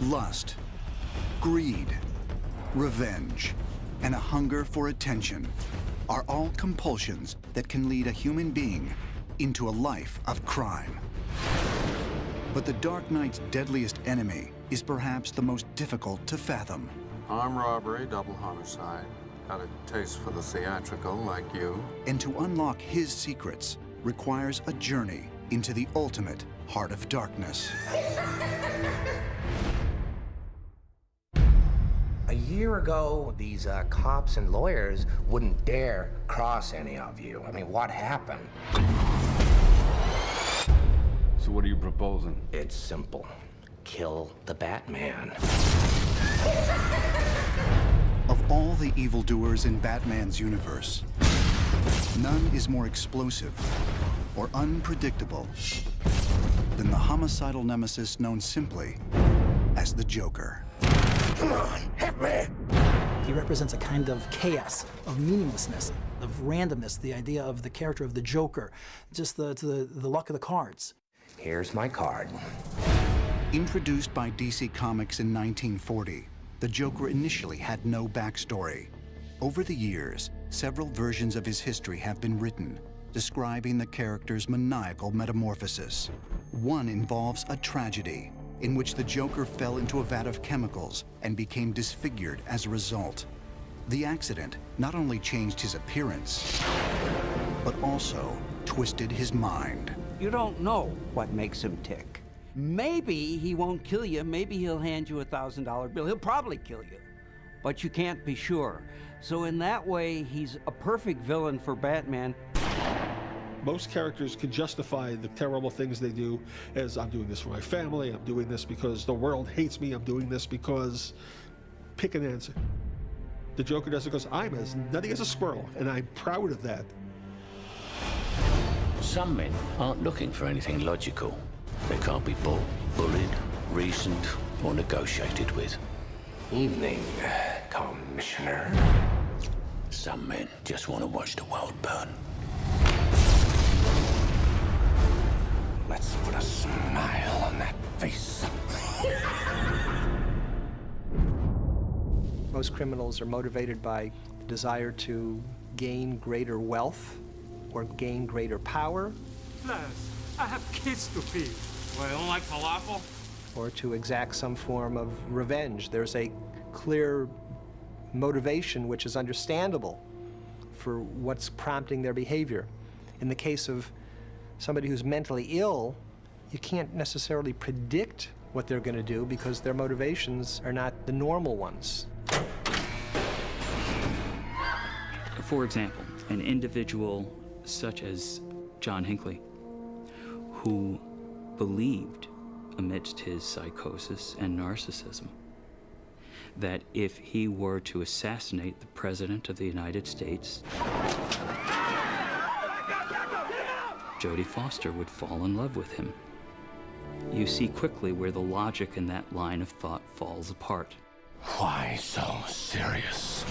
Lust, greed, revenge, and a hunger for attention are all compulsions that can lead a human being into a life of crime. But the Dark Knight's deadliest enemy is perhaps the most difficult to fathom. Armed robbery, double homicide. Got a taste for the theatrical, like you. And to unlock his secrets requires a journey into the ultimate heart of darkness. A year ago, these cops and lawyers wouldn't dare cross any of you. I mean, what happened? So what are you proposing? It's simple. Kill the Batman. Of all the evildoers in Batman's universe, none is more explosive or unpredictable than the homicidal nemesis known simply as the Joker. Come on, hit me! He represents a kind of chaos, of meaninglessness, of randomness, the idea of the character of the Joker, just the luck of the cards. Here's my card. Introduced by DC Comics in 1940, the Joker initially had no backstory. Over the years, several versions of his history have been written, describing the character's maniacal metamorphosis. One involves a tragedy, in which the Joker fell into a vat of chemicals and became disfigured as a result. The accident not only changed his appearance, but also twisted his mind. You don't know what makes him tick. Maybe he won't kill you, maybe he'll hand you a $1,000 bill. He'll probably kill you, but you can't be sure. So in that way, he's a perfect villain for Batman. Most characters can justify the terrible things they do as, I'm doing this for my family, I'm doing this because the world hates me, I'm doing this because... pick an answer. The Joker does it because I'm as nutty as a squirrel, and I'm proud of that. Some men aren't looking for anything logical. They can't be bought, bullied, reasoned, or negotiated with. Evening, Commissioner. Some men just want to watch the world burn. Let's put a smile on that face. Most criminals are motivated by desire to gain greater wealth or gain greater power. Les, I have kids to feed. Well, you don't like falafel? Or to exact some form of revenge. There's a clear motivation which is understandable for what's prompting their behavior. In the case of somebody who's mentally ill, you can't necessarily predict what they're going to do because their motivations are not the normal ones. For example, an individual such as John Hinckley, who believed, amidst his psychosis and narcissism, that if he were to assassinate the President of the United States, Jodie Foster would fall in love with him. You see quickly where the logic in that line of thought falls apart. Why so serious?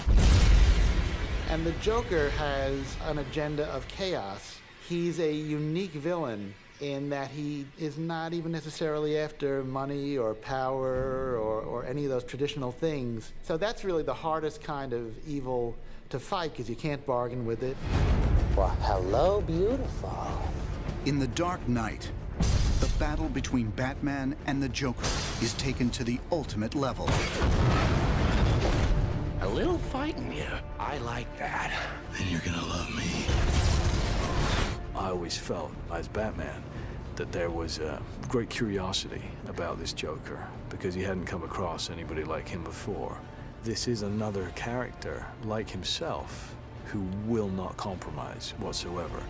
And the Joker has an agenda of chaos. He's a unique villain in that he is not even necessarily after money or power or any of those traditional things. So that's really the hardest kind of evil to fight because you can't bargain with it. Well, hello, beautiful. In The Dark Knight, the battle between Batman and the Joker is taken to the ultimate level. A little fighting here. I like that. And you're gonna love me. I always felt, as Batman, that there was a great curiosity about this Joker because he hadn't come across anybody like him before. This is another character, like himself, who will not compromise whatsoever.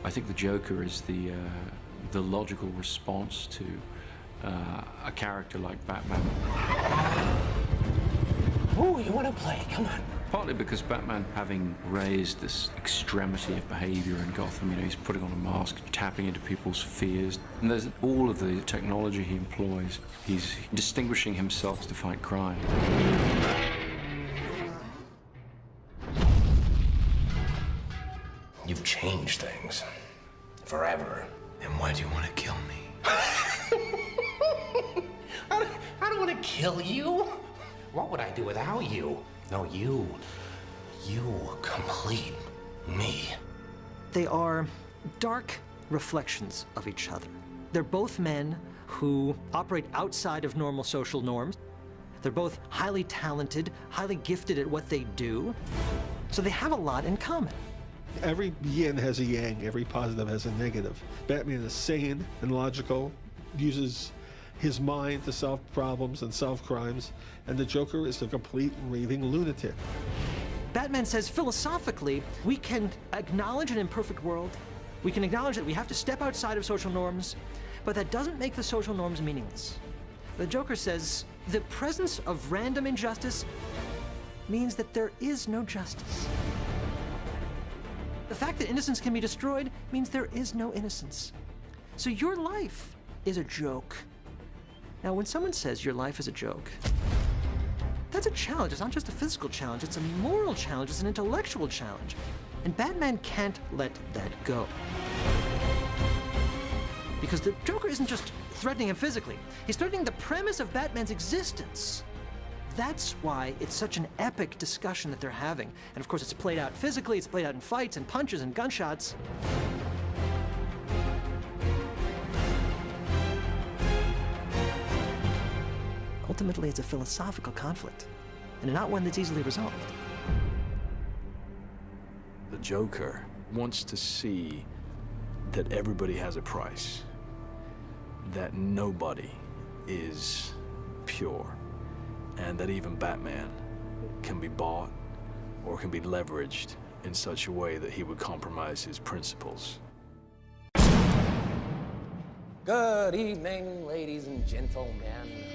I think the Joker is the logical response to a character like Batman. Ooh, you want to play? Come on. Partly because Batman, having raised this extremity of behavior in Gotham, he's putting on a mask, tapping into people's fears. And there's all of the technology he employs. He's distinguishing himself to fight crime. You've changed things. Forever. And why do you want to kill me? I don't don't want to kill you. What would I do without you? No, you complete me. They are dark reflections of each other. They're both men who operate outside of normal social norms. They're both highly talented, highly gifted at what they do. So they have a lot in common. Every yin has a yang, every positive has a negative. Batman is sane and logical, uses his mind to solve problems and solve crimes, and the Joker is a complete raving lunatic. Batman says philosophically, we can acknowledge an imperfect world, we can acknowledge that we have to step outside of social norms, but that doesn't make the social norms meaningless. The Joker says the presence of random injustice means that there is no justice. The fact that innocence can be destroyed means there is no innocence. So your life is a joke. Now, when someone says your life is a joke, that's a challenge. It's not just a physical challenge, it's a moral challenge, it's an intellectual challenge. And Batman can't let that go. Because the Joker isn't just threatening him physically, he's threatening the premise of Batman's existence. That's why it's such an epic discussion that they're having. And of course, it's played out physically, it's played out in fights and punches and gunshots. Ultimately, it's a philosophical conflict, and not one that's easily resolved. The Joker wants to see that everybody has a price, that nobody is pure, and that even Batman can be bought or can be leveraged in such a way that he would compromise his principles. Good evening, ladies and gentlemen.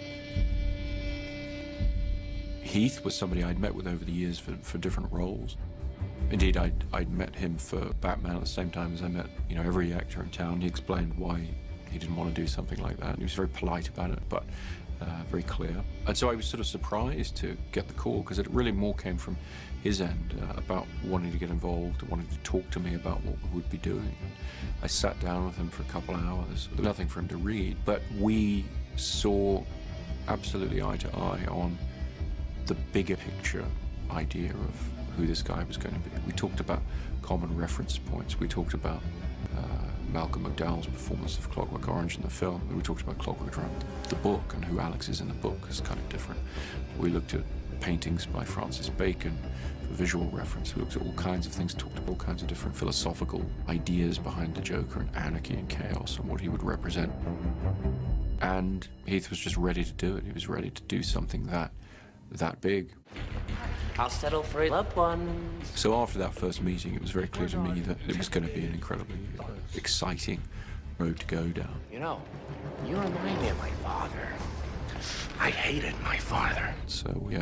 Heath was somebody I'd met with over the years for different roles. Indeed, I'd met him for Batman at the same time as I met, every actor in town. He explained why he didn't want to do something like that. He was very polite about it, but very clear. And so I was sort of surprised to get the call, because it really more came from his end about wanting to get involved, wanting to talk to me about what we would be doing. I sat down with him for a couple of hours. There was nothing for him to read, but we saw absolutely eye to eye on the bigger picture idea of who this guy was going to be. We talked about common reference points. We talked about Malcolm McDowell's performance of Clockwork Orange in the film. We talked about Clockwork Orange, the book, and who Alex is in the book is kind of different. We looked at paintings by Francis Bacon for visual reference. We looked at all kinds of things, talked about all kinds of different philosophical ideas behind the Joker and anarchy and chaos and what he would represent. And Heath was just ready to do it. He was ready to do something that big. I'll settle for a loved one. So after that first meeting, it was very clear to me that it was going to be an incredibly exciting road to go down. You remind me of my father. I hated my father. So we,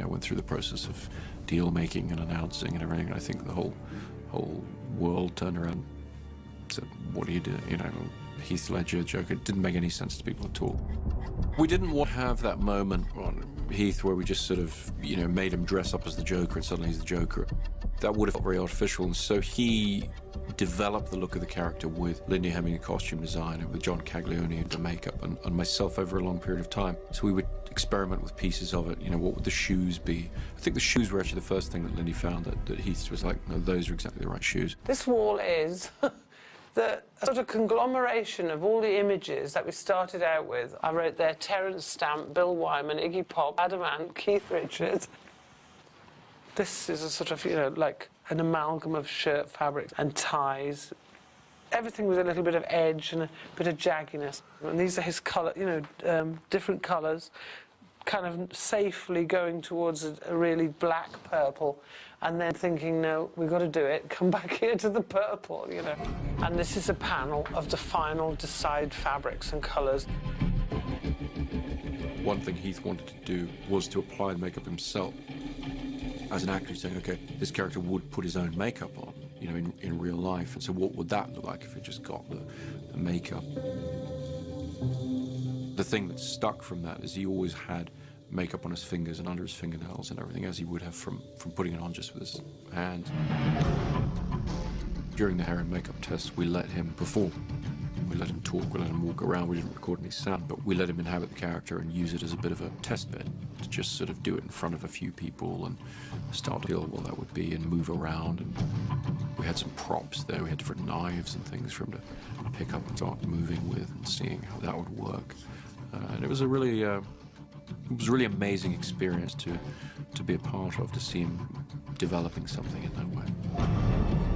went through the process of deal making and announcing and everything. And I think the whole world turned around and said, "What do you do?" Heath Ledger, Joker, it didn't make any sense to people at all. We didn't want to have that moment on Heath where we just sort of, made him dress up as the Joker and suddenly he's the Joker. That would have felt very artificial, and so he developed the look of the character with Lindy Hemming, the costume designer, with John Caglione, the makeup, and myself over a long period of time. So we would experiment with pieces of it. What would the shoes be? I think the shoes were actually the first thing that Lindy found that Heath was like, no, those are exactly the right shoes. This wall is the sort of conglomeration of all the images that we started out with. I wrote there Terence Stamp, Bill Wyman, Iggy Pop, Adam Ant, Keith Richards. This is a sort of, like an amalgam of shirt fabric and ties. Everything with a little bit of edge and a bit of jagginess. And these are his colour, different colours, kind of safely going towards a really black purple, and then thinking, no, we've got to do it, come back here to the purple, And this is a panel of the final decide fabrics and colours. One thing Heath wanted to do was to apply the makeup himself. As an actor, he's saying, okay, this character would put his own makeup on, in real life. And so what would that look like if he just got the makeup? The thing that stuck from that is he always had makeup on his fingers and under his fingernails and everything, as he would have from putting it on just with his hands. During the hair and makeup test, we let him perform. We let him talk, we let him walk around, we didn't record any sound, but we let him inhabit the character and use it as a bit of a test bed, to just sort of do it in front of a few people and start to feel what that would be and move around. And we had some props there, we had different knives and things for him to pick up and start moving with and seeing how that would work. And it was a really, amazing experience to be a part of, to see him developing something in that way.